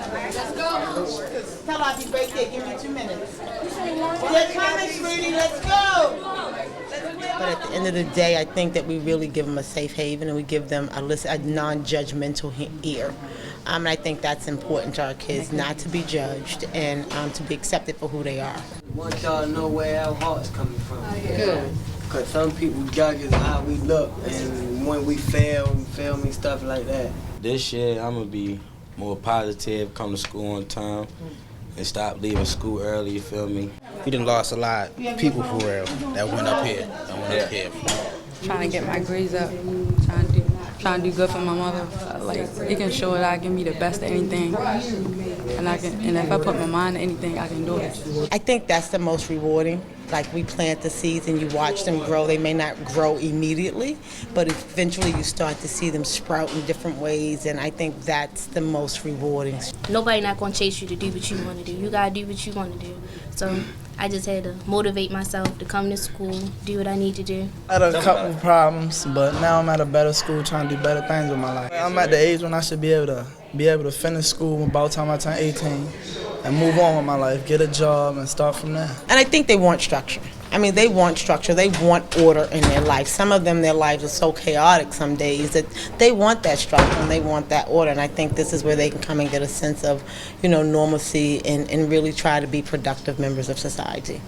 Tell her I'll be right there. Give me 2 minutes. They're coming, sweetie. Let's go. But at the end of the day, I think that we really give them a safe haven and we give them a non-judgmental ear. And I think that's important to our kids, not to be judged and to be accepted for who they are. I want y'all to know where our heart's coming from. Good. Because some people judge us how we look, and when we fail, stuff like that. This year, I'm going to be more positive, come to school on time, and stop leaving school early, you feel me? We done lost a lot of people for real that went up here. Trying to get my grades up, trying to do good for my mother. Like, it can show that I can be the best at anything, and if I put my mind to anything, I can do it. I think that's the most rewarding. Like, we plant the seeds and you watch them grow. They may not grow immediately, but eventually you start to see them sprout in different ways, and I think that's the most rewarding. Nobody not going to chase you to do what you want to do. You got to do what you want to do. So I just had to motivate myself to come to school, do what I need to do. I had a couple of problems, but now I'm at a better school trying to do better things with my life. I'm at the age when I should be able to finish school about the time I turn 18 and move on with my life, get a job and start from there. And I think they want structure. I mean, they want structure. They want order in their life. Some of them, their lives are so chaotic some days that they want that structure and they want that order. And I think this is where they can come and get a sense of, normalcy and really try to be productive members of society.